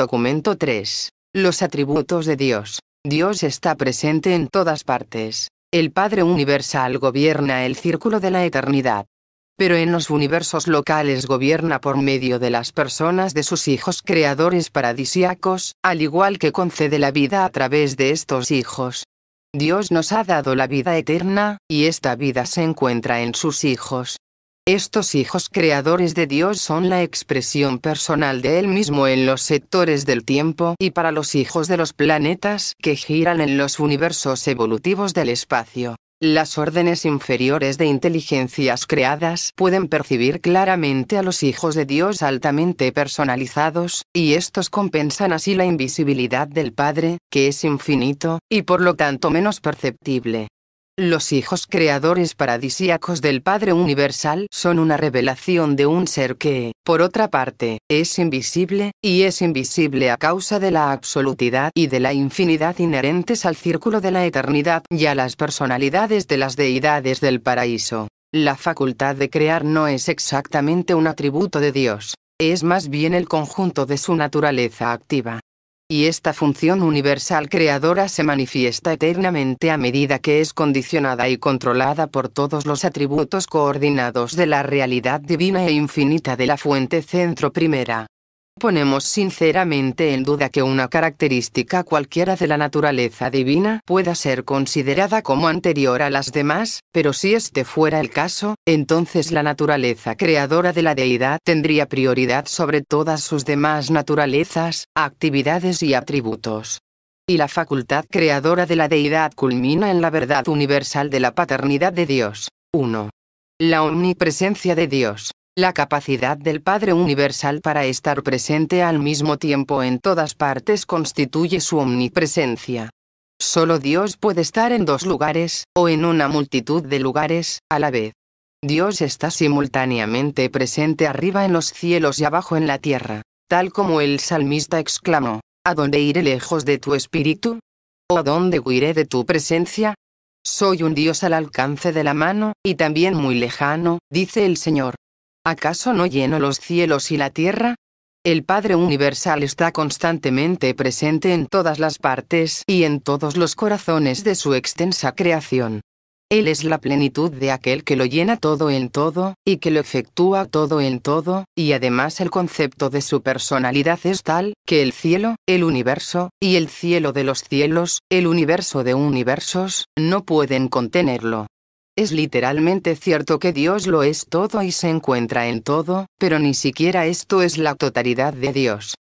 documento 3. Los atributos de Dios. Dios está presente en todas partes. El Padre Universal gobierna el círculo de la eternidad. Pero en los universos locales gobierna por medio de las personas de sus hijos creadores paradisíacos, al igual que concede la vida a través de estos hijos. Dios nos ha dado la vida eterna, y esta vida se encuentra en sus hijos. Estos hijos creadores de Dios son la expresión personal de Él mismo en los sectores del tiempo y para los hijos de los planetas que giran en los universos evolutivos del espacio. Las órdenes inferiores de inteligencias creadas pueden percibir claramente a los hijos de Dios altamente personalizados, y estos compensan así la invisibilidad del Padre, que es infinito, y por lo tanto menos perceptible. Los hijos creadores paradisíacos del Padre Universal son una revelación de un ser que, por otra parte, es invisible, y es invisible a causa de la absolutidad y de la infinidad inherentes al círculo de la eternidad y a las personalidades de las deidades del paraíso. La facultad de crear no es exactamente un atributo de Dios, es más bien el conjunto de su naturaleza activa. Y esta función universal creadora se manifiesta eternamente a medida que es condicionada y controlada por todos los atributos coordinados de la realidad divina e infinita de la fuente centro primera. Ponemos sinceramente en duda que una característica cualquiera de la naturaleza divina pueda ser considerada como anterior a las demás, pero si este fuera el caso, entonces la naturaleza creadora de la deidad tendría prioridad sobre todas sus demás naturalezas, actividades y atributos. Y la facultad creadora de la deidad culmina en la verdad universal de la paternidad de Dios. 1. La omnipresencia de Dios. La capacidad del Padre Universal para estar presente al mismo tiempo en todas partes constituye su omnipresencia. Solo Dios puede estar en dos lugares, o en una multitud de lugares, a la vez. Dios está simultáneamente presente arriba en los cielos y abajo en la tierra, tal como el salmista exclamó: ¿A dónde iré lejos de tu espíritu? ¿O a dónde huiré de tu presencia? Soy un Dios al alcance de la mano, y también muy lejano, dice el Señor. ¿Acaso no lleno los cielos y la tierra? El Padre Universal está constantemente presente en todas las partes y en todos los corazones de su extensa creación. Él es la plenitud de aquel que lo llena todo en todo, y que lo efectúa todo en todo, y además el concepto de su personalidad es tal, que el cielo, el universo, y el cielo de los cielos, el universo de universos, no pueden contenerlo. Es literalmente cierto que Dios lo es todo y se encuentra en todo, pero ni siquiera esto es la totalidad de Dios.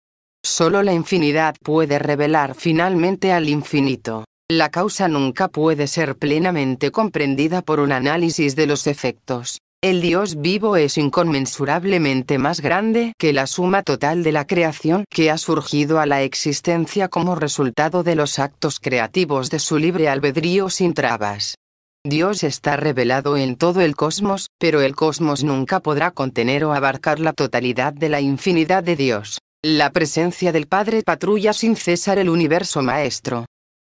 Solo la infinidad puede revelar finalmente al infinito. La causa nunca puede ser plenamente comprendida por un análisis de los efectos. El Dios vivo es inconmensurablemente más grande que la suma total de la creación que ha surgido a la existencia como resultado de los actos creativos de su libre albedrío sin trabas. Dios está revelado en todo el cosmos, pero el cosmos nunca podrá contener o abarcar la totalidad de la infinidad de Dios. La presencia del Padre patrulla sin cesar el universo maestro.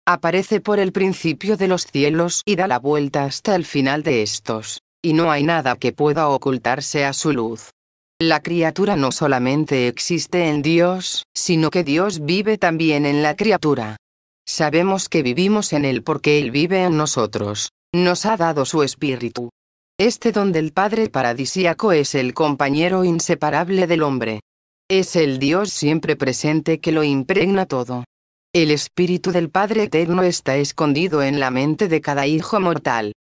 Aparece por el principio de los cielos y da la vuelta hasta el final de estos, y no hay nada que pueda ocultarse a su luz. La criatura no solamente existe en Dios, sino que Dios vive también en la criatura. Sabemos que vivimos en Él porque Él vive en nosotros. Nos ha dado su espíritu. Este don del Padre paradisíaco es el compañero inseparable del hombre. Es el Dios siempre presente que lo impregna todo. El espíritu del Padre eterno está escondido en la mente de cada hijo mortal.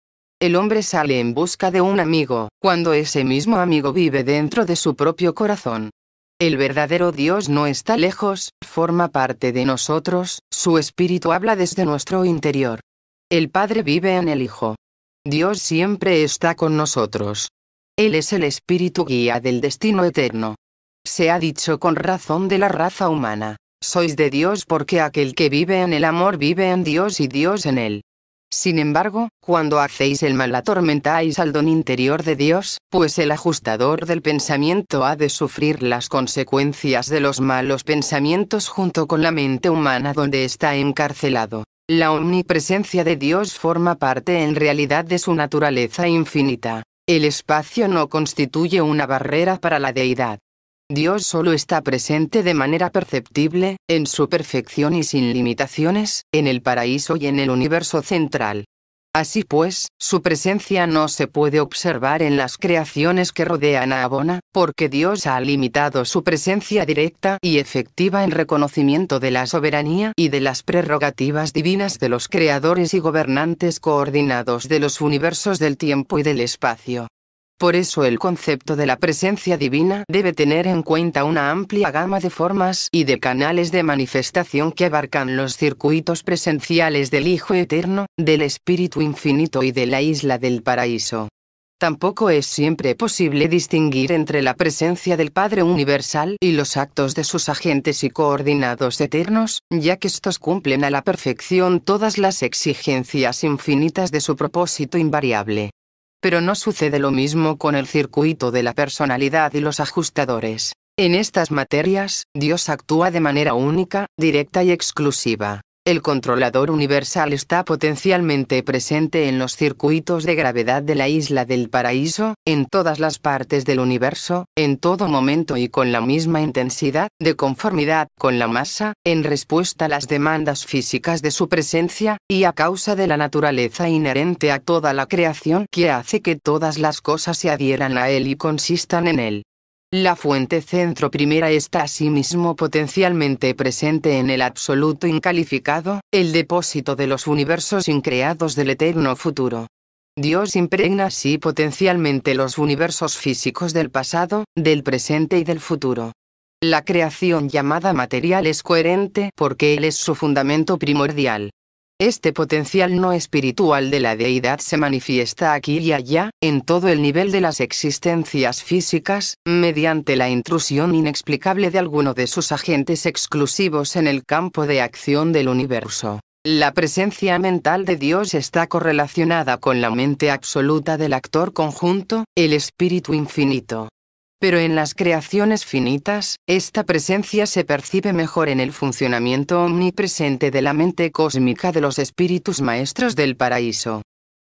El hombre sale en busca de un amigo, cuando ese mismo amigo vive dentro de su propio corazón. El verdadero Dios no está lejos, forma parte de nosotros, su espíritu habla desde nuestro interior. El Padre vive en el Hijo. Dios siempre está con nosotros. Él es el espíritu guía del destino eterno. Se ha dicho con razón de la raza humana: sois de Dios porque aquel que vive en el amor vive en Dios y Dios en él. Sin embargo, cuando hacéis el mal atormentáis al don interior de Dios, pues el ajustador del pensamiento ha de sufrir las consecuencias de los malos pensamientos junto con la mente humana donde está encarcelado. La omnipresencia de Dios forma parte en realidad de su naturaleza infinita. El espacio no constituye una barrera para la deidad. Dios solo está presente de manera perceptible, en su perfección y sin limitaciones, en el paraíso y en el universo central. Así pues, su presencia no se puede observar en las creaciones que rodean a Abona, porque Dios ha limitado su presencia directa y efectiva en reconocimiento de la soberanía y de las prerrogativas divinas de los creadores y gobernantes coordinados de los universos del tiempo y del espacio. Por eso el concepto de la presencia divina debe tener en cuenta una amplia gama de formas y de canales de manifestación que abarcan los circuitos presenciales del Hijo Eterno, del Espíritu Infinito y de la Isla del Paraíso. Tampoco es siempre posible distinguir entre la presencia del Padre Universal y los actos de sus agentes y coordinados eternos, ya que estos cumplen a la perfección todas las exigencias infinitas de su propósito invariable. Pero no sucede lo mismo con el circuito de la personalidad y los ajustadores. En estas materias, Dios actúa de manera única, directa y exclusiva. El controlador universal está potencialmente presente en los circuitos de gravedad de la Isla del Paraíso, en todas las partes del universo, en todo momento y con la misma intensidad, de conformidad con la masa, en respuesta a las demandas físicas de su presencia, y a causa de la naturaleza inherente a toda la creación que hace que todas las cosas se adhieran a él y consistan en él. La fuente centro primera está asimismo potencialmente presente en el absoluto incalificado, el depósito de los universos increados del eterno futuro. Dios impregna así potencialmente los universos físicos del pasado, del presente y del futuro. La creación llamada material es coherente porque Él es su fundamento primordial. Este potencial no espiritual de la deidad se manifiesta aquí y allá, en todo el nivel de las existencias físicas, mediante la intrusión inexplicable de alguno de sus agentes exclusivos en el campo de acción del universo. La presencia mental de Dios está correlacionada con la mente absoluta del actor conjunto, el Espíritu Infinito. Pero en las creaciones finitas, esta presencia se percibe mejor en el funcionamiento omnipresente de la mente cósmica de los espíritus maestros del paraíso.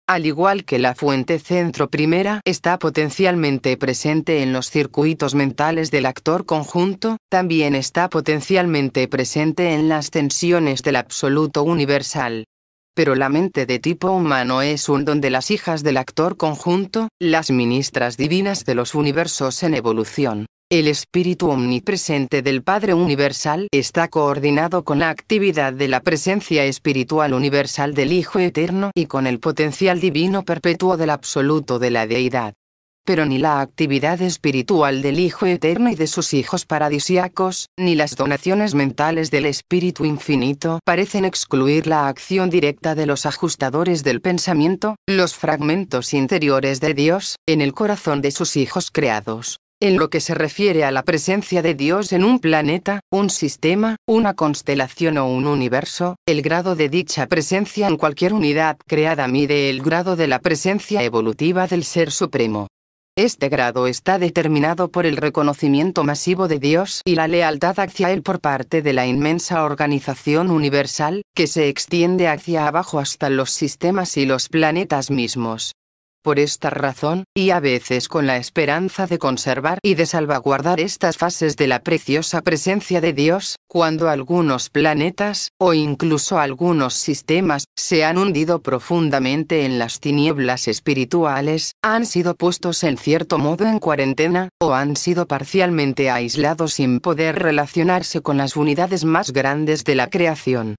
Al igual que la fuente centro primera está potencialmente presente en los circuitos mentales del actor conjunto, también está potencialmente presente en las tensiones del absoluto universal. Pero la mente de tipo humano es un don de las hijas del actor conjunto, las ministras divinas de los universos en evolución. El espíritu omnipresente del Padre Universal está coordinado con la actividad de la presencia espiritual universal del Hijo Eterno y con el potencial divino perpetuo del absoluto de la deidad. Pero ni la actividad espiritual del Hijo Eterno y de sus hijos paradisíacos, ni las donaciones mentales del Espíritu Infinito parecen excluir la acción directa de los ajustadores del pensamiento, los fragmentos interiores de Dios, en el corazón de sus hijos creados. En lo que se refiere a la presencia de Dios en un planeta, un sistema, una constelación o un universo, el grado de dicha presencia en cualquier unidad creada mide el grado de la presencia evolutiva del Ser Supremo. Este grado está determinado por el reconocimiento masivo de Dios y la lealtad hacia Él por parte de la inmensa organización universal, que se extiende hacia abajo hasta los sistemas y los planetas mismos. Por esta razón, y a veces con la esperanza de conservar y de salvaguardar estas fases de la preciosa presencia de Dios, cuando algunos planetas, o incluso algunos sistemas, se han hundido profundamente en las tinieblas espirituales, han sido puestos en cierto modo en cuarentena, o han sido parcialmente aislados sin poder relacionarse con las unidades más grandes de la creación.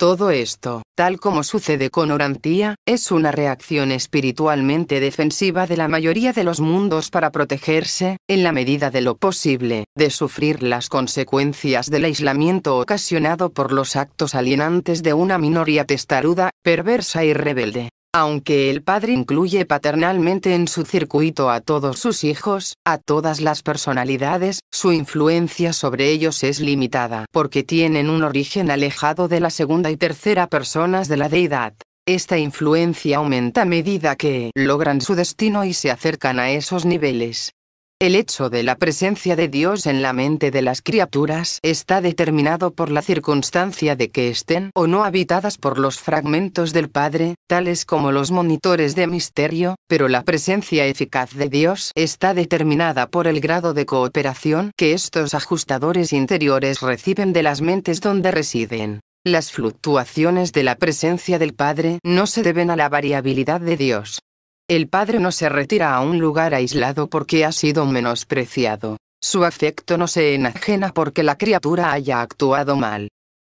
Todo esto, tal como sucede con Orantía, es una reacción espiritualmente defensiva de la mayoría de los mundos para protegerse, en la medida de lo posible, de sufrir las consecuencias del aislamiento ocasionado por los actos alienantes de una minoría testaruda, perversa y rebelde. Aunque el Padre incluye paternalmente en su circuito a todos sus hijos, a todas las personalidades, su influencia sobre ellos es limitada porque tienen un origen alejado de la segunda y tercera personas de la deidad. Esta influencia aumenta a medida que logran su destino y se acercan a esos niveles. El hecho de la presencia de Dios en la mente de las criaturas está determinado por la circunstancia de que estén o no habitadas por los fragmentos del Padre, tales como los monitores de misterio, pero la presencia eficaz de Dios está determinada por el grado de cooperación que estos ajustadores interiores reciben de las mentes donde residen. Las fluctuaciones de la presencia del Padre no se deben a la variabilidad de Dios. El Padre no se retira a un lugar aislado porque ha sido menospreciado. Su afecto no se enajena porque la criatura haya actuado mal.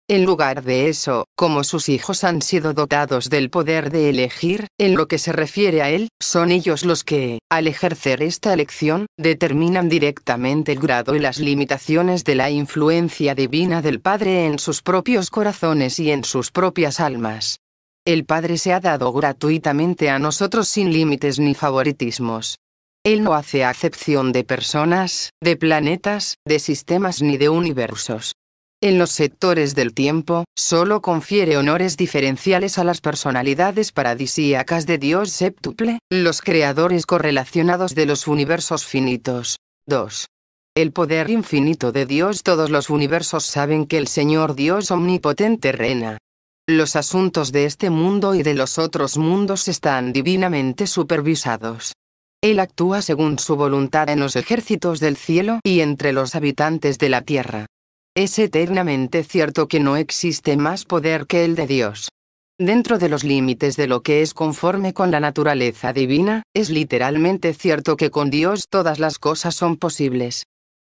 En lugar de eso, como sus hijos han sido dotados del poder de elegir, en lo que se refiere a Él, son ellos los que, al ejercer esta elección, determinan directamente el grado y las limitaciones de la influencia divina del Padre en sus propios corazones y en sus propias almas. El Padre se ha dado gratuitamente a nosotros sin límites ni favoritismos. Él no hace acepción de personas, de planetas, de sistemas ni de universos. En los sectores del tiempo, solo confiere honores diferenciales a las personalidades paradisíacas de Dios séptuple, los creadores correlacionados de los universos finitos. 2. El poder infinito de Dios. Todos los universos saben que el Señor Dios omnipotente reina. Los asuntos de este mundo y de los otros mundos están divinamente supervisados. Él actúa según su voluntad en los ejércitos del cielo y entre los habitantes de la tierra. Es eternamente cierto que no existe más poder que el de Dios. Dentro de los límites de lo que es conforme con la naturaleza divina, es literalmente cierto que con Dios todas las cosas son posibles.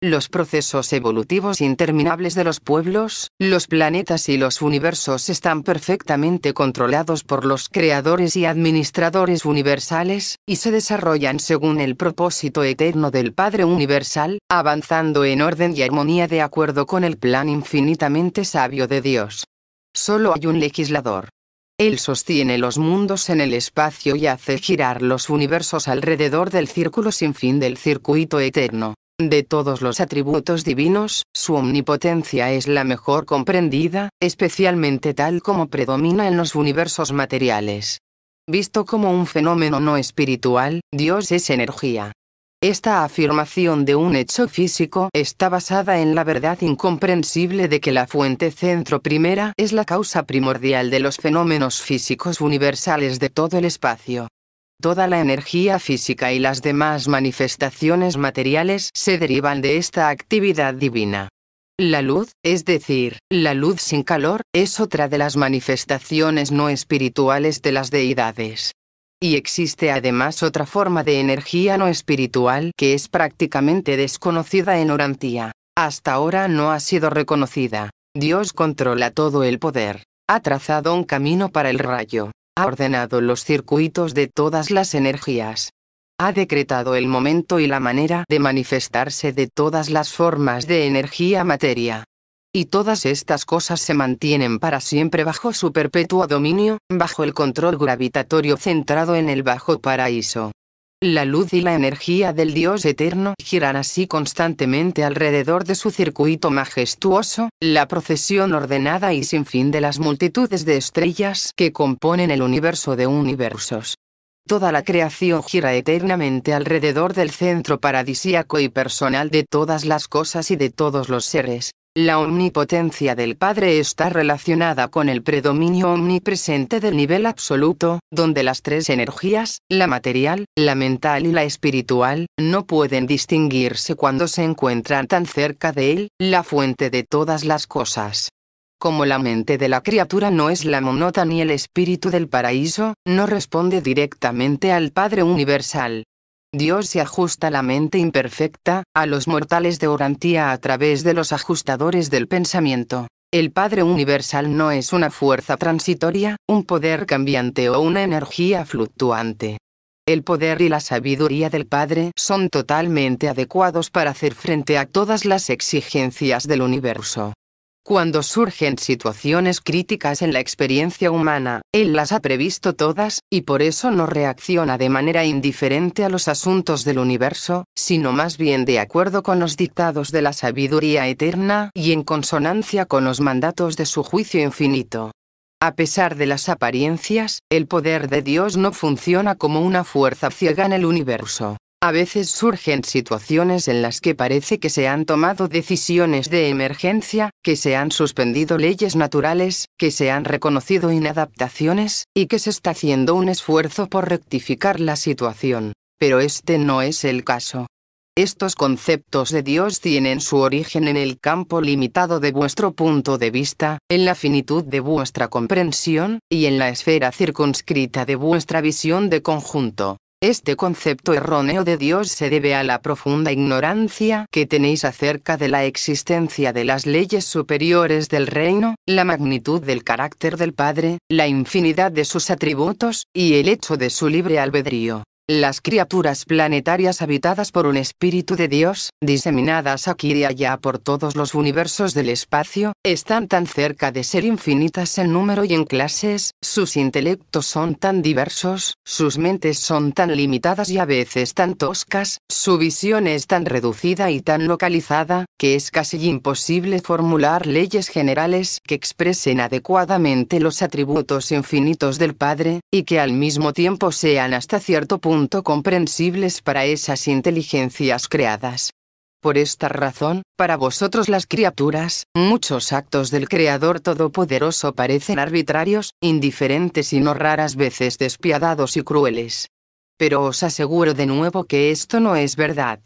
Los procesos evolutivos interminables de los pueblos, los planetas y los universos están perfectamente controlados por los creadores y administradores universales, y se desarrollan según el propósito eterno del Padre Universal, avanzando en orden y armonía de acuerdo con el plan infinitamente sabio de Dios. Solo hay un legislador. Él sostiene los mundos en el espacio y hace girar los universos alrededor del círculo sin fin del circuito eterno. De todos los atributos divinos, su omnipotencia es la mejor comprendida, especialmente tal como predomina en los universos materiales. Visto como un fenómeno no espiritual, Dios es energía. Esta afirmación de un hecho físico está basada en la verdad incomprensible de que la fuente centro primera es la causa primordial de los fenómenos físicos universales de todo el espacio. Toda la energía física y las demás manifestaciones materiales se derivan de esta actividad divina. La luz, es decir, la luz sin calor, es otra de las manifestaciones no espirituales de las deidades. Y existe además otra forma de energía no espiritual que es prácticamente desconocida en Urantia. Hasta ahora no ha sido reconocida. Dios controla todo el poder. Ha trazado un camino para el rayo. Ha ordenado los circuitos de todas las energías. Ha decretado el momento y la manera de manifestarse de todas las formas de energía materia. Y todas estas cosas se mantienen para siempre bajo su perpetuo dominio, bajo el control gravitatorio centrado en el bajo paraíso. La luz y la energía del Dios eterno giran así constantemente alrededor de su circuito majestuoso, la procesión ordenada y sin fin de las multitudes de estrellas que componen el universo de universos. Toda la creación gira eternamente alrededor del centro paradisíaco y personal de todas las cosas y de todos los seres. La omnipotencia del Padre está relacionada con el predominio omnipresente del nivel absoluto, donde las tres energías, la material, la mental y la espiritual, no pueden distinguirse cuando se encuentran tan cerca de él, la fuente de todas las cosas. Como la mente de la criatura no es la monota ni el espíritu del paraíso, no responde directamente al Padre Universal. Dios se ajusta la mente imperfecta, a los mortales de Urantia a través de los ajustadores del pensamiento. El Padre Universal no es una fuerza transitoria, un poder cambiante o una energía fluctuante. El poder y la sabiduría del Padre son totalmente adecuados para hacer frente a todas las exigencias del universo. Cuando surgen situaciones críticas en la experiencia humana, Él las ha previsto todas, y por eso no reacciona de manera indiferente a los asuntos del universo, sino más bien de acuerdo con los dictados de la sabiduría eterna y en consonancia con los mandatos de su juicio infinito. A pesar de las apariencias, el poder de Dios no funciona como una fuerza ciega en el universo. A veces surgen situaciones en las que parece que se han tomado decisiones de emergencia, que se han suspendido leyes naturales, que se han reconocido inadaptaciones, y que se está haciendo un esfuerzo por rectificar la situación. Pero este no es el caso. Estos conceptos de Dios tienen su origen en el campo limitado de vuestro punto de vista, en la finitud de vuestra comprensión, y en la esfera circunscrita de vuestra visión de conjunto. Este concepto erróneo de Dios se debe a la profunda ignorancia que tenéis acerca de la existencia de las leyes superiores del reino, la magnitud del carácter del Padre, la infinidad de sus atributos, y el hecho de su libre albedrío. Las criaturas planetarias habitadas por un Espíritu de Dios, diseminadas aquí y allá por todos los universos del espacio, están tan cerca de ser infinitas en número y en clases, sus intelectos son tan diversos, sus mentes son tan limitadas y a veces tan toscas, su visión es tan reducida y tan localizada, que es casi imposible formular leyes generales que expresen adecuadamente los atributos infinitos del Padre, y que al mismo tiempo sean hasta cierto punto comprensibles para esas inteligencias creadas. Por esta razón, para vosotros las criaturas, muchos actos del Creador Todopoderoso parecen arbitrarios, indiferentes y no raras veces despiadados y crueles. Pero os aseguro de nuevo que esto no es verdad.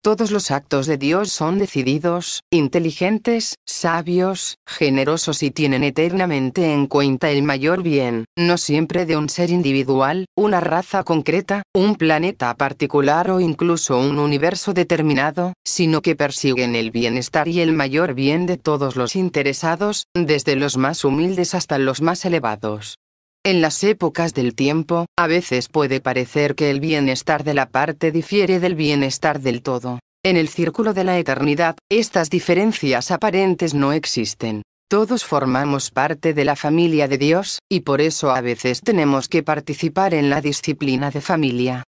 Todos los actos de Dios son decididos, inteligentes, sabios, generosos y tienen eternamente en cuenta el mayor bien, no siempre de un ser individual, una raza concreta, un planeta particular o incluso un universo determinado, sino que persiguen el bienestar y el mayor bien de todos los interesados, desde los más humildes hasta los más elevados. En las épocas del tiempo, a veces puede parecer que el bienestar de la parte difiere del bienestar del todo. En el círculo de la eternidad, estas diferencias aparentes no existen. Todos formamos parte de la familia de Dios, y por eso a veces tenemos que participar en la disciplina de familia.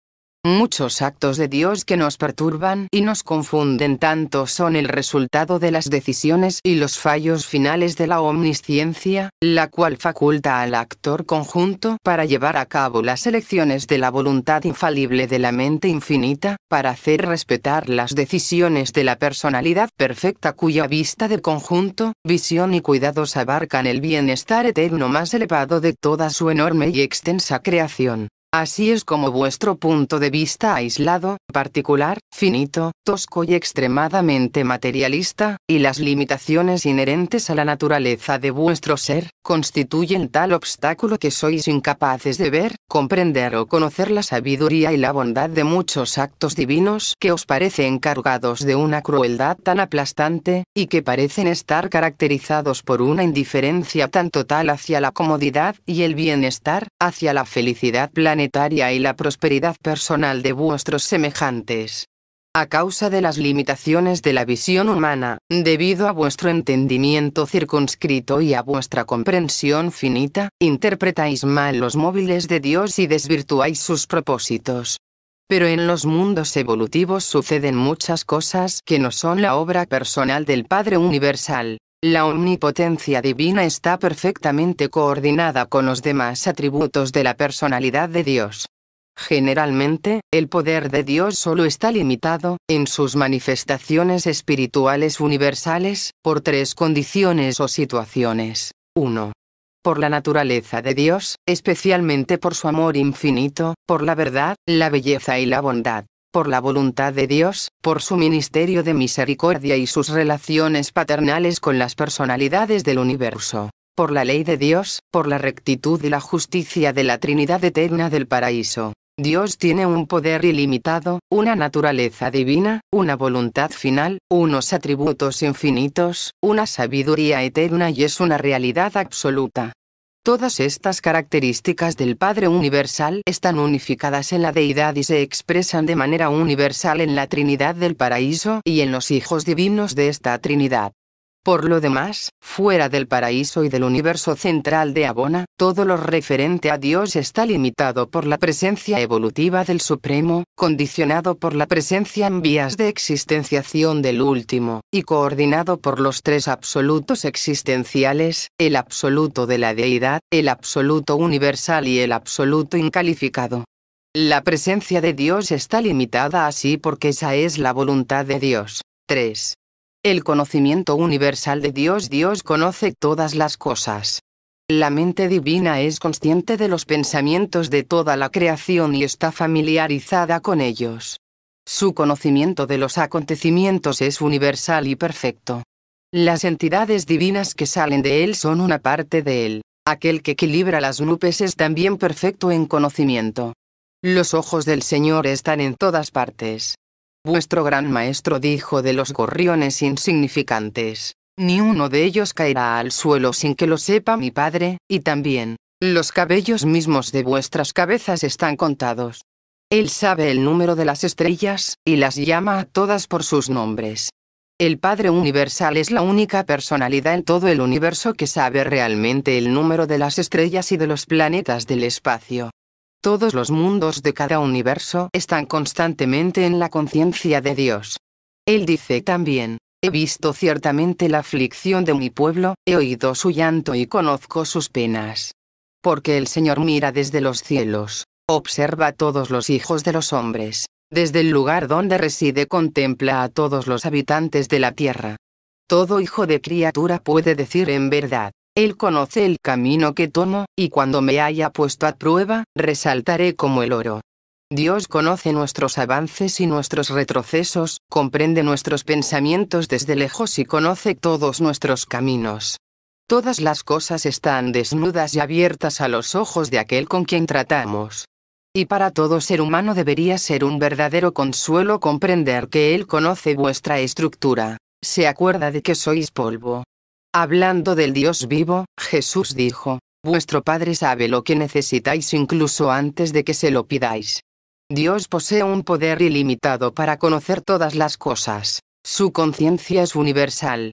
Muchos actos de Dios que nos perturban y nos confunden tanto son el resultado de las decisiones y los fallos finales de la omnisciencia, la cual faculta al actor conjunto para llevar a cabo las elecciones de la voluntad infalible de la mente infinita, para hacer respetar las decisiones de la personalidad perfecta cuya vista de conjunto, visión y cuidados abarcan el bienestar eterno más elevado de toda su enorme y extensa creación. Así es como vuestro punto de vista aislado, particular, finito, tosco y extremadamente materialista, y las limitaciones inherentes a la naturaleza de vuestro ser, constituyen tal obstáculo que sois incapaces de ver, comprender o conocer la sabiduría y la bondad de muchos actos divinos que os parecen cargados de una crueldad tan aplastante, y que parecen estar caracterizados por una indiferencia tan total hacia la comodidad y el bienestar, hacia la felicidad planetaria y la prosperidad personal de vuestros semejantes. A causa de las limitaciones de la visión humana, debido a vuestro entendimiento circunscrito y a vuestra comprensión finita, interpretáis mal los móviles de Dios y desvirtuáis sus propósitos. Pero en los mundos evolutivos suceden muchas cosas que no son la obra personal del Padre Universal. La omnipotencia divina está perfectamente coordinada con los demás atributos de la personalidad de Dios. Generalmente, el poder de Dios solo está limitado, en sus manifestaciones espirituales universales, por tres condiciones o situaciones. 1. Por la naturaleza de Dios, especialmente por su amor infinito, por la verdad, la belleza y la bondad. Por la voluntad de Dios, por su ministerio de misericordia y sus relaciones paternales con las personalidades del universo. Por la ley de Dios, por la rectitud y la justicia de la Trinidad eterna del paraíso. Dios tiene un poder ilimitado, una naturaleza divina, una voluntad final, unos atributos infinitos, una sabiduría eterna y es una realidad absoluta. Todas estas características del Padre Universal están unificadas en la Deidad y se expresan de manera universal en la Trinidad del Paraíso y en los hijos divinos de esta Trinidad. Por lo demás, fuera del paraíso y del universo central de Abona, todo lo referente a Dios está limitado por la presencia evolutiva del Supremo, condicionado por la presencia en vías de existenciación del Último, y coordinado por los tres absolutos existenciales, el absoluto de la Deidad, el absoluto universal y el absoluto incalificado. La presencia de Dios está limitada así porque esa es la voluntad de Dios. 3. El conocimiento universal de Dios. Dios conoce todas las cosas. La mente divina es consciente de los pensamientos de toda la creación y está familiarizada con ellos. Su conocimiento de los acontecimientos es universal y perfecto. Las entidades divinas que salen de él son una parte de él. Aquel que equilibra las nubes es también perfecto en conocimiento. Los ojos del Señor están en todas partes. Vuestro gran maestro dijo de los gorriones insignificantes: ni uno de ellos caerá al suelo sin que lo sepa mi Padre, y también, los cabellos mismos de vuestras cabezas están contados. Él sabe el número de las estrellas, y las llama a todas por sus nombres. El Padre Universal es la única personalidad en todo el universo que sabe realmente el número de las estrellas y de los planetas del espacio. Todos los mundos de cada universo están constantemente en la conciencia de Dios. Él dice también: he visto ciertamente la aflicción de mi pueblo, he oído su llanto y conozco sus penas. Porque el Señor mira desde los cielos, observa a todos los hijos de los hombres, desde el lugar donde reside contempla a todos los habitantes de la tierra. Todo hijo de criatura puede decir en verdad: Él conoce el camino que tomo, y cuando me haya puesto a prueba, resaltaré como el oro. Dios conoce nuestros avances y nuestros retrocesos, comprende nuestros pensamientos desde lejos y conoce todos nuestros caminos. Todas las cosas están desnudas y abiertas a los ojos de aquel con quien tratamos. Y para todo ser humano debería ser un verdadero consuelo comprender que Él conoce vuestra estructura, se acuerda de que sois polvo. Hablando del Dios vivo, Jesús dijo: vuestro Padre sabe lo que necesitáis incluso antes de que se lo pidáis. Dios posee un poder ilimitado para conocer todas las cosas. Su conciencia es universal.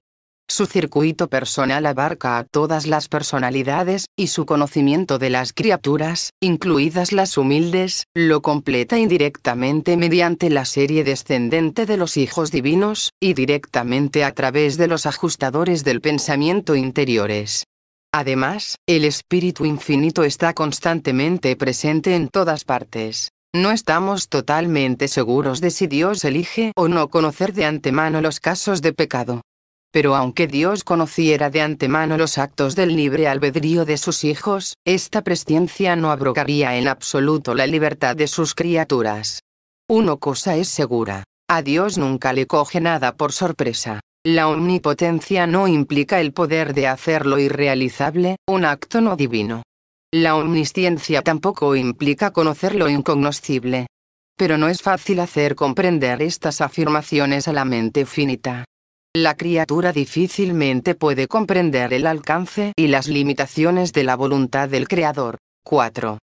Su circuito personal abarca a todas las personalidades, y su conocimiento de las criaturas, incluidas las humildes, lo completa indirectamente mediante la serie descendente de los hijos divinos, y directamente a través de los ajustadores del pensamiento interiores. Además, el Espíritu Infinito está constantemente presente en todas partes. No estamos totalmente seguros de si Dios elige o no conocer de antemano los casos de pecado. Pero aunque Dios conociera de antemano los actos del libre albedrío de sus hijos, esta presciencia no abrogaría en absoluto la libertad de sus criaturas. Una cosa es segura: a Dios nunca le coge nada por sorpresa. La omnipotencia no implica el poder de hacer lo irrealizable, un acto no divino. La omnisciencia tampoco implica conocer lo incognoscible. Pero no es fácil hacer comprender estas afirmaciones a la mente finita. La criatura difícilmente puede comprender el alcance y las limitaciones de la voluntad del Creador. 4.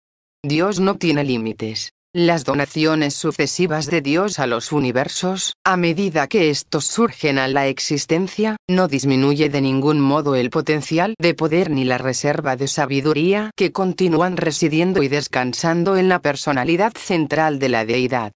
Dios no tiene límites. Las donaciones sucesivas de Dios a los universos, a medida que estos surgen a la existencia, no disminuye de ningún modo el potencial de poder ni la reserva de sabiduría que continúan residiendo y descansando en la personalidad central de la deidad.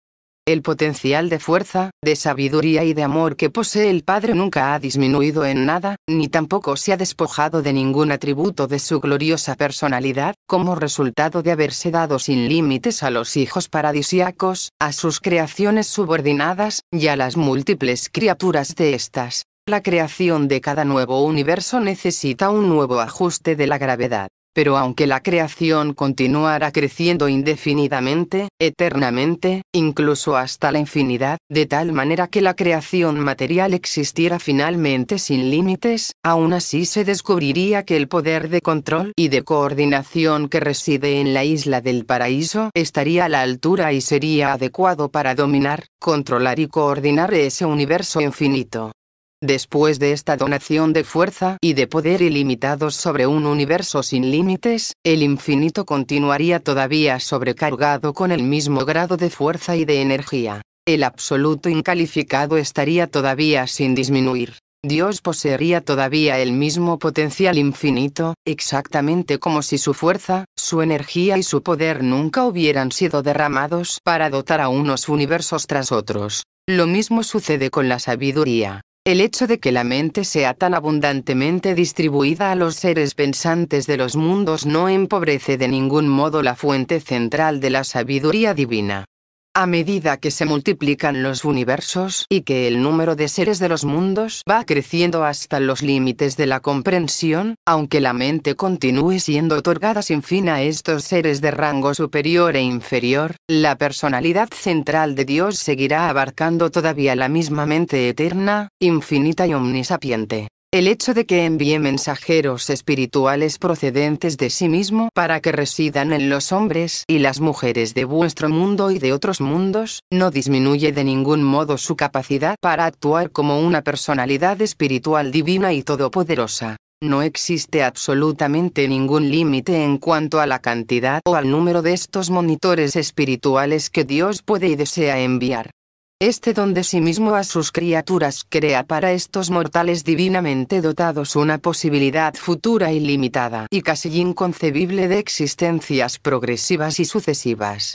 El potencial de fuerza, de sabiduría y de amor que posee el Padre nunca ha disminuido en nada, ni tampoco se ha despojado de ningún atributo de su gloriosa personalidad, como resultado de haberse dado sin límites a los hijos paradisíacos, a sus creaciones subordinadas, y a las múltiples criaturas de estas. La creación de cada nuevo universo necesita un nuevo ajuste de la gravedad. Pero aunque la creación continuara creciendo indefinidamente, eternamente, incluso hasta la infinidad, de tal manera que la creación material existiera finalmente sin límites, aún así se descubriría que el poder de control y de coordinación que reside en la isla del paraíso estaría a la altura y sería adecuado para dominar, controlar y coordinar ese universo infinito. Después de esta donación de fuerza y de poder ilimitados sobre un universo sin límites, el infinito continuaría todavía sobrecargado con el mismo grado de fuerza y de energía. El absoluto incalificado estaría todavía sin disminuir. Dios poseería todavía el mismo potencial infinito, exactamente como si su fuerza, su energía y su poder nunca hubieran sido derramados para dotar a unos universos tras otros. Lo mismo sucede con la sabiduría. El hecho de que la mente sea tan abundantemente distribuida a los seres pensantes de los mundos no empobrece de ningún modo la fuente central de la sabiduría divina. A medida que se multiplican los universos y que el número de seres de los mundos va creciendo hasta los límites de la comprensión, aunque la mente continúe siendo otorgada sin fin a estos seres de rango superior e inferior, la personalidad central de Dios seguirá abarcando todavía la misma mente eterna, infinita y omnisapiente. El hecho de que envíe mensajeros espirituales procedentes de sí mismo para que residan en los hombres y las mujeres de vuestro mundo y de otros mundos, no disminuye de ningún modo su capacidad para actuar como una personalidad espiritual divina y todopoderosa. No existe absolutamente ningún límite en cuanto a la cantidad o al número de estos monitores espirituales que Dios puede y desea enviar. Este don de sí mismo a sus criaturas crea para estos mortales divinamente dotados una posibilidad futura ilimitada y casi inconcebible de existencias progresivas y sucesivas.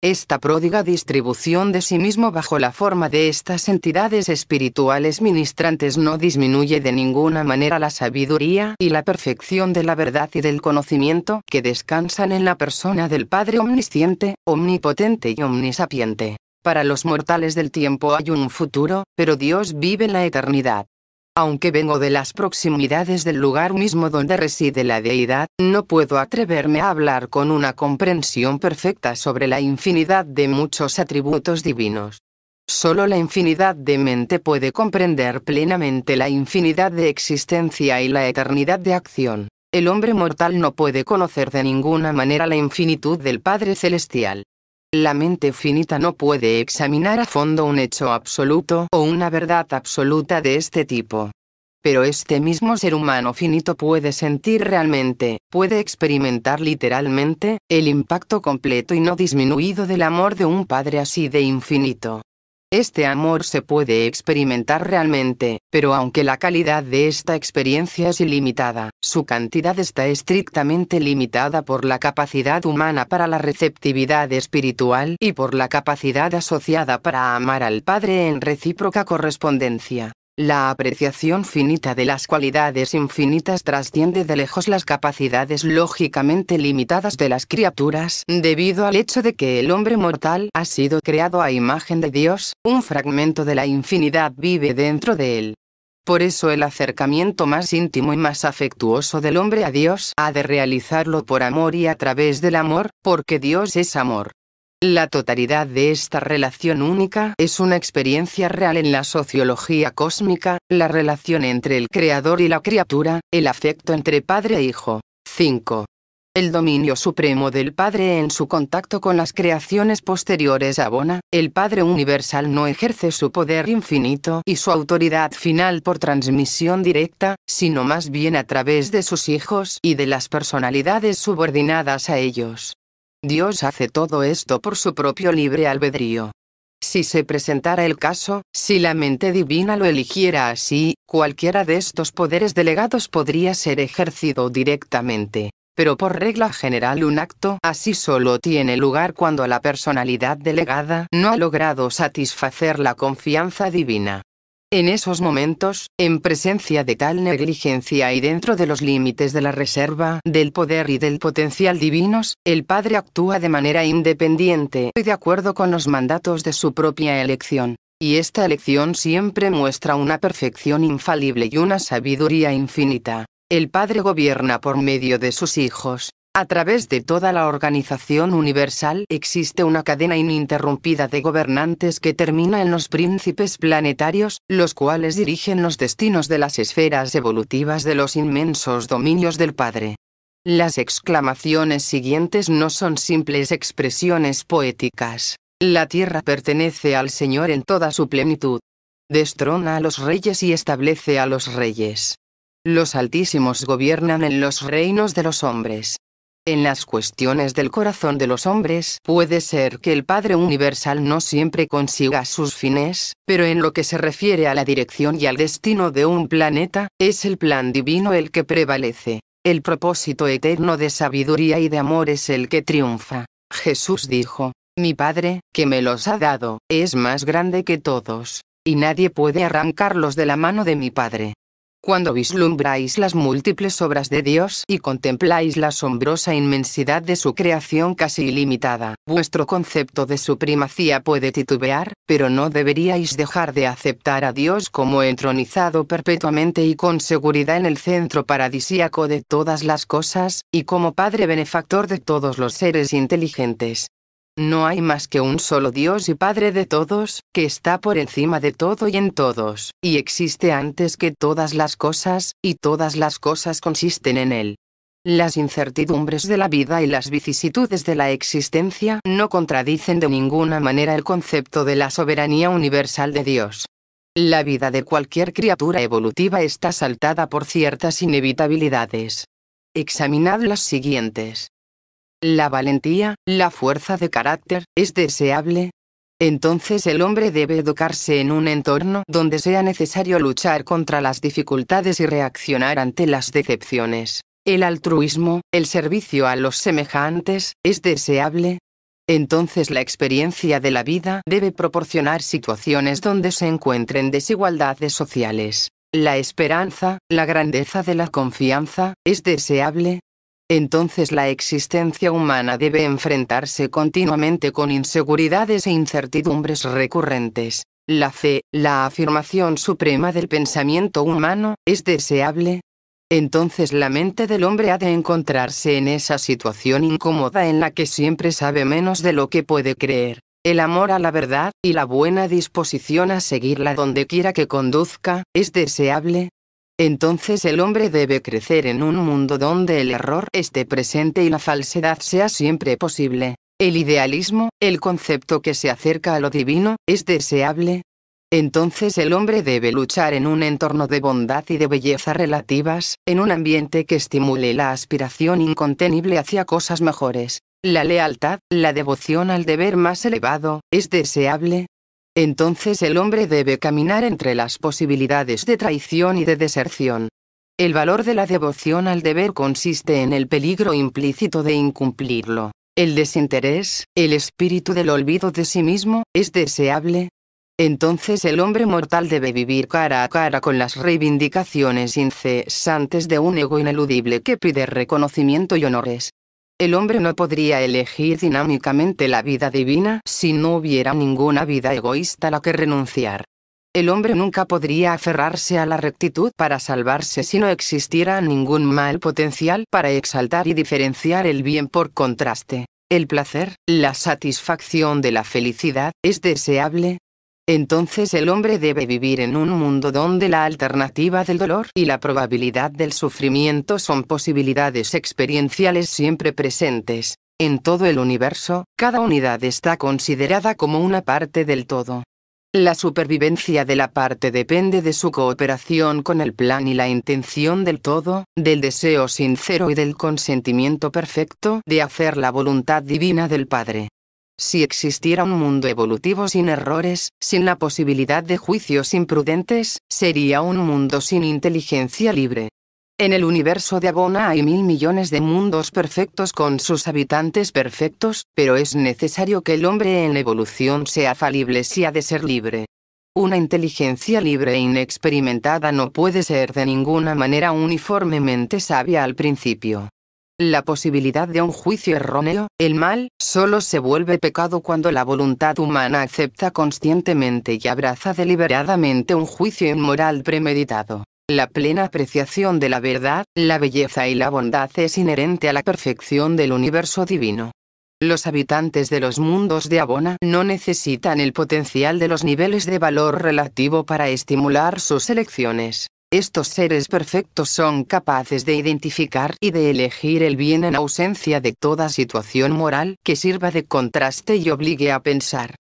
Esta pródiga distribución de sí mismo bajo la forma de estas entidades espirituales ministrantes no disminuye de ninguna manera la sabiduría y la perfección de la verdad y del conocimiento que descansan en la persona del Padre omnisciente, omnipotente y omnisapiente. Para los mortales del tiempo hay un futuro, pero Dios vive en la eternidad. Aunque vengo de las proximidades del lugar mismo donde reside la deidad, no puedo atreverme a hablar con una comprensión perfecta sobre la infinidad de muchos atributos divinos. Solo la infinidad de mente puede comprender plenamente la infinidad de existencia y la eternidad de acción. El hombre mortal no puede conocer de ninguna manera la infinitud del Padre Celestial. La mente finita no puede examinar a fondo un hecho absoluto o una verdad absoluta de este tipo. Pero este mismo ser humano finito puede sentir realmente, puede experimentar literalmente, el impacto completo y no disminuido del amor de un Padre así de infinito. Este amor se puede experimentar realmente, pero aunque la calidad de esta experiencia es ilimitada, su cantidad está estrictamente limitada por la capacidad humana para la receptividad espiritual y por la capacidad asociada para amar al Padre en recíproca correspondencia. La apreciación finita de las cualidades infinitas trasciende de lejos las capacidades lógicamente limitadas de las criaturas, debido al hecho de que el hombre mortal ha sido creado a imagen de Dios, un fragmento de la infinidad vive dentro de él. Por eso el acercamiento más íntimo y más afectuoso del hombre a Dios ha de realizarlo por amor y a través del amor, porque Dios es amor. La totalidad de esta relación única es una experiencia real en la sociología cósmica, la relación entre el creador y la criatura, el afecto entre padre e hijo. 5. El dominio supremo del Padre en su contacto con las creaciones posteriores a Bona, el Padre Universal no ejerce su poder infinito y su autoridad final por transmisión directa, sino más bien a través de sus hijos y de las personalidades subordinadas a ellos. Dios hace todo esto por su propio libre albedrío. Si se presentara el caso, si la mente divina lo eligiera así, cualquiera de estos poderes delegados podría ser ejercido directamente. Pero por regla general un acto así solo tiene lugar cuando la personalidad delegada no ha logrado satisfacer la confianza divina. En esos momentos, en presencia de tal negligencia y dentro de los límites de la reserva, del poder y del potencial divinos, el Padre actúa de manera independiente y de acuerdo con los mandatos de su propia elección. Y esta elección siempre muestra una perfección infalible y una sabiduría infinita. El Padre gobierna por medio de sus hijos. A través de toda la organización universal existe una cadena ininterrumpida de gobernantes que termina en los príncipes planetarios, los cuales dirigen los destinos de las esferas evolutivas de los inmensos dominios del Padre. Las exclamaciones siguientes no son simples expresiones poéticas. La tierra pertenece al Señor en toda su plenitud. Destrona a los reyes y establece a los reyes. Los altísimos gobiernan en los reinos de los hombres. En las cuestiones del corazón de los hombres puede ser que el Padre Universal no siempre consiga sus fines, pero en lo que se refiere a la dirección y al destino de un planeta, es el plan divino el que prevalece. El propósito eterno de sabiduría y de amor es el que triunfa. Jesús dijo: Mi Padre, que me los ha dado, es más grande que todos. y nadie puede arrancarlos de la mano de mi Padre. Cuando vislumbráis las múltiples obras de Dios y contempláis la asombrosa inmensidad de su creación casi ilimitada, vuestro concepto de su primacía puede titubear, pero no deberíais dejar de aceptar a Dios como entronizado perpetuamente y con seguridad en el centro paradisíaco de todas las cosas, y como Padre benefactor de todos los seres inteligentes. No hay más que un solo Dios y Padre de todos, que está por encima de todo y en todos, y existe antes que todas las cosas, y todas las cosas consisten en Él. Las incertidumbres de la vida y las vicisitudes de la existencia no contradicen de ninguna manera el concepto de la soberanía universal de Dios. La vida de cualquier criatura evolutiva está saltada por ciertas inevitabilidades. Examinad las siguientes. La valentía, la fuerza de carácter, ¿es deseable? Entonces el hombre debe educarse en un entorno donde sea necesario luchar contra las dificultades y reaccionar ante las decepciones. El altruismo, el servicio a los semejantes, ¿es deseable? Entonces la experiencia de la vida debe proporcionar situaciones donde se encuentren desigualdades sociales. La esperanza, la grandeza de la confianza, ¿es deseable? Entonces la existencia humana debe enfrentarse continuamente con inseguridades e incertidumbres recurrentes. La fe, la afirmación suprema del pensamiento humano, ¿es deseable? Entonces la mente del hombre ha de encontrarse en esa situación incómoda en la que siempre sabe menos de lo que puede creer. El amor a la verdad, y la buena disposición a seguirla donde quiera que conduzca, ¿es deseable? Entonces el hombre debe crecer en un mundo donde el error esté presente y la falsedad sea siempre posible. El idealismo, el concepto que se acerca a lo divino, ¿es deseable? Entonces el hombre debe luchar en un entorno de bondad y de belleza relativas, en un ambiente que estimule la aspiración incontenible hacia cosas mejores. La lealtad, la devoción al deber más elevado, ¿es deseable? Entonces el hombre debe caminar entre las posibilidades de traición y de deserción. El valor de la devoción al deber consiste en el peligro implícito de incumplirlo. El desinterés, el espíritu del olvido de sí mismo, ¿es deseable? Entonces el hombre mortal debe vivir cara a cara con las reivindicaciones incesantes de un ego ineludible que pide reconocimiento y honores. El hombre no podría elegir dinámicamente la vida divina si no hubiera ninguna vida egoísta a la que renunciar. El hombre nunca podría aferrarse a la rectitud para salvarse si no existiera ningún mal potencial para exaltar y diferenciar el bien por contraste. El placer, la satisfacción de la felicidad, ¿es deseable? Entonces el hombre debe vivir en un mundo donde la alternativa del dolor y la probabilidad del sufrimiento son posibilidades experienciales siempre presentes. En todo el universo, cada unidad está considerada como una parte del todo. La supervivencia de la parte depende de su cooperación con el plan y la intención del todo, del deseo sincero y del consentimiento perfecto de hacer la voluntad divina del Padre. Si existiera un mundo evolutivo sin errores, sin la posibilidad de juicios imprudentes, sería un mundo sin inteligencia libre. En el universo de Abona hay 1000 millones de mundos perfectos con sus habitantes perfectos, pero es necesario que el hombre en evolución sea falible si ha de ser libre. Una inteligencia libre e inexperimentada no puede ser de ninguna manera uniformemente sabia al principio. La posibilidad de un juicio erróneo, el mal, solo se vuelve pecado cuando la voluntad humana acepta conscientemente y abraza deliberadamente un juicio inmoral premeditado. La plena apreciación de la verdad, la belleza y la bondad es inherente a la perfección del universo divino. Los habitantes de los mundos de Abona no necesitan el potencial de los niveles de valor relativo para estimular sus elecciones. Estos seres perfectos son capaces de identificar y de elegir el bien en ausencia de toda situación moral que sirva de contraste y obligue a pensar.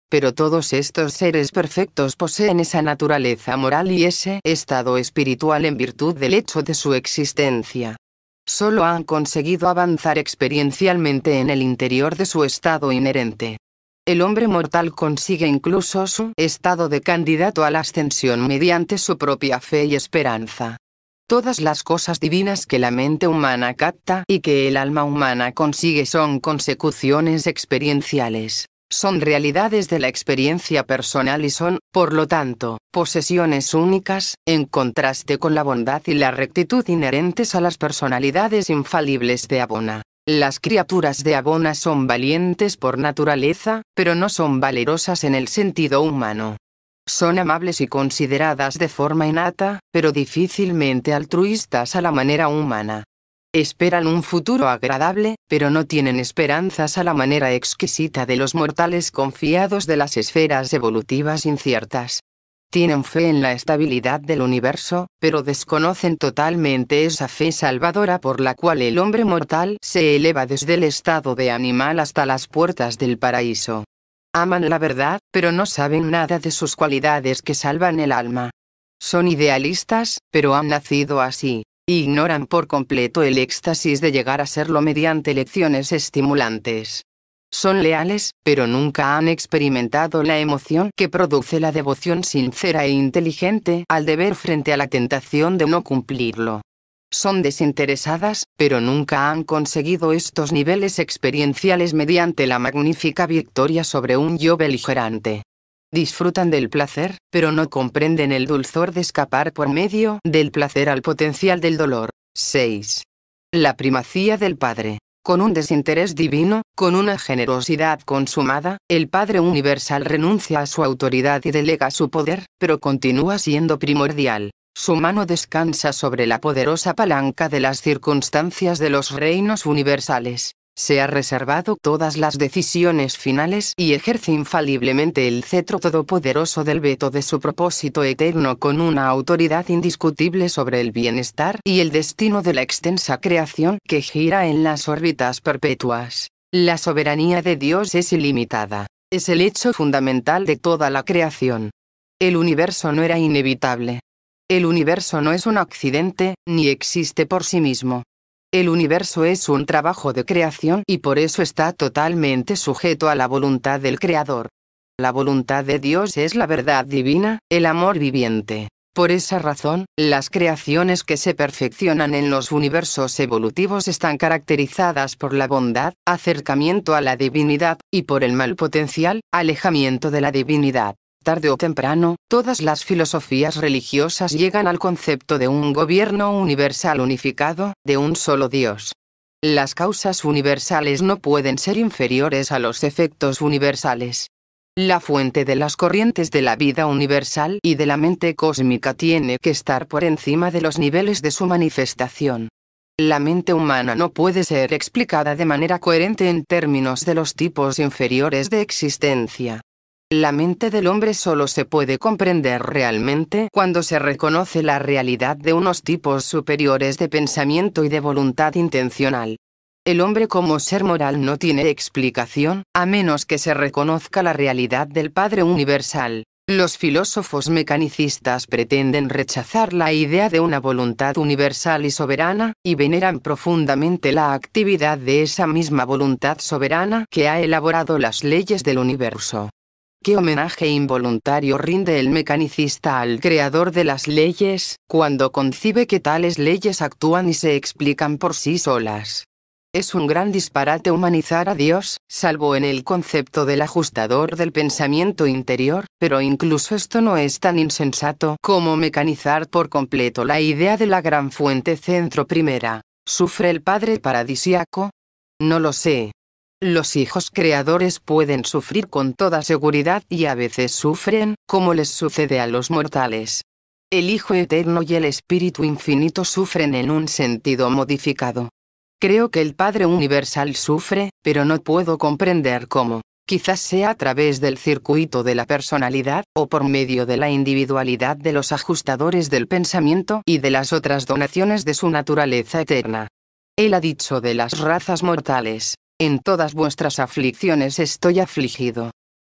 Pero todos estos seres perfectos poseen esa naturaleza moral y ese estado espiritual en virtud del hecho de su existencia. Solo han conseguido avanzar experiencialmente en el interior de su estado inherente. El hombre mortal consigue incluso su estado de candidato a la ascensión mediante su propia fe y esperanza. Todas las cosas divinas que la mente humana capta y que el alma humana consigue son consecuciones experienciales. Son realidades de la experiencia personal y son, por lo tanto, posesiones únicas, en contraste con la bondad y la rectitud inherentes a las personalidades infalibles de Abona. Las criaturas de Abona son valientes por naturaleza, pero no son valerosas en el sentido humano. Son amables y consideradas de forma innata, pero difícilmente altruistas a la manera humana. Esperan un futuro agradable, pero no tienen esperanzas a la manera exquisita de los mortales confiados de las esferas evolutivas inciertas. Tienen fe en la estabilidad del universo, pero desconocen totalmente esa fe salvadora por la cual el hombre mortal se eleva desde el estado de animal hasta las puertas del paraíso. Aman la verdad, pero no saben nada de sus cualidades que salvan el alma. Son idealistas, pero han nacido así. Ignoran por completo el éxtasis de llegar a serlo mediante lecciones estimulantes. Son leales, pero nunca han experimentado la emoción que produce la devoción sincera e inteligente al deber frente a la tentación de no cumplirlo. Son desinteresadas, pero nunca han conseguido estos niveles experienciales mediante la magnífica victoria sobre un yo beligerante. Disfrutan del placer, pero no comprenden el dulzor de escapar por medio del placer al potencial del dolor. 6. La primacía del Padre. Con un desinterés divino, con una generosidad consumada, el Padre Universal renuncia a su autoridad y delega su poder, pero continúa siendo primordial. Su mano descansa sobre la poderosa palanca de las circunstancias de los reinos universales. Se ha reservado todas las decisiones finales y ejerce infaliblemente el cetro todopoderoso del veto de su propósito eterno con una autoridad indiscutible sobre el bienestar y el destino de la extensa creación que gira en las órbitas perpetuas. La soberanía de Dios es ilimitada. Es el hecho fundamental de toda la creación. El universo no era inevitable. El universo no es un accidente, ni existe por sí mismo. El universo es un trabajo de creación y por eso está totalmente sujeto a la voluntad del Creador. La voluntad de Dios es la verdad divina, el amor viviente. Por esa razón, las creaciones que se perfeccionan en los universos evolutivos están caracterizadas por la bondad, acercamiento a la divinidad, y por el mal potencial, alejamiento de la divinidad. Tarde o temprano, todas las filosofías religiosas llegan al concepto de un gobierno universal unificado, de un solo Dios. Las causas universales no pueden ser inferiores a los efectos universales. La fuente de las corrientes de la vida universal y de la mente cósmica tiene que estar por encima de los niveles de su manifestación. La mente humana no puede ser explicada de manera coherente en términos de los tipos inferiores de existencia. La mente del hombre solo se puede comprender realmente cuando se reconoce la realidad de unos tipos superiores de pensamiento y de voluntad intencional. El hombre como ser moral no tiene explicación, a menos que se reconozca la realidad del Padre Universal. Los filósofos mecanicistas pretenden rechazar la idea de una voluntad universal y soberana, y veneran profundamente la actividad de esa misma voluntad soberana que ha elaborado las leyes del universo. ¿Qué homenaje involuntario rinde el mecanicista al creador de las leyes, cuando concibe que tales leyes actúan y se explican por sí solas? Es un gran disparate humanizar a Dios, salvo en el concepto del ajustador del pensamiento interior, pero incluso esto no es tan insensato como mecanizar por completo la idea de la gran fuente centro primera. ¿Sufre el Padre paradisíaco? No lo sé. Los hijos creadores pueden sufrir con toda seguridad y a veces sufren, como les sucede a los mortales. El Hijo Eterno y el Espíritu Infinito sufren en un sentido modificado. Creo que el Padre Universal sufre, pero no puedo comprender cómo. Quizás sea a través del circuito de la personalidad, o por medio de la individualidad de los ajustadores del pensamiento y de las otras donaciones de su naturaleza eterna. Él ha dicho de las razas mortales: en todas vuestras aflicciones estoy afligido.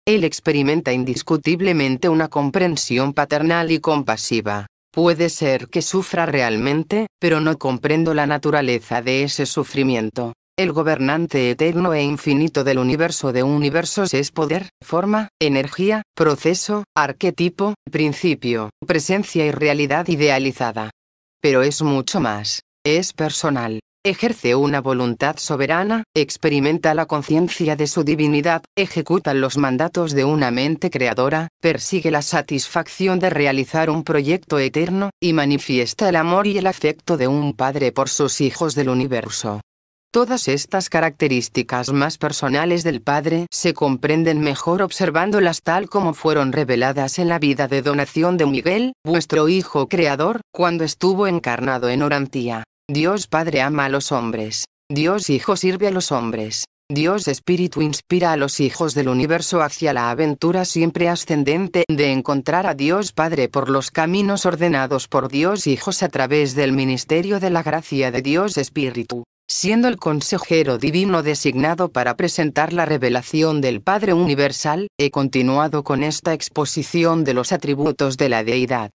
Él experimenta indiscutiblemente una comprensión paternal y compasiva. Puede ser que sufra realmente, pero no comprendo la naturaleza de ese sufrimiento. El gobernante eterno e infinito del universo de universos es poder, forma, energía, proceso, arquetipo, principio, presencia y realidad idealizada. Pero es mucho más. Es personal. ejerce una voluntad soberana, experimenta la conciencia de su divinidad, ejecuta los mandatos de una mente creadora, persigue la satisfacción de realizar un proyecto eterno, y manifiesta el amor y el afecto de un padre por sus hijos del universo. Todas estas características más personales del Padre se comprenden mejor observándolas tal como fueron reveladas en la vida de donación de Miguel, vuestro Hijo Creador, cuando estuvo encarnado en Orantía. Dios Padre ama a los hombres. Dios Hijo sirve a los hombres. Dios Espíritu inspira a los hijos del universo hacia la aventura siempre ascendente de encontrar a Dios Padre por los caminos ordenados por Dios Hijos a través del ministerio de la gracia de Dios Espíritu, siendo el consejero divino designado para presentar la revelación del Padre Universal. He continuado con esta exposición de los atributos de la Deidad.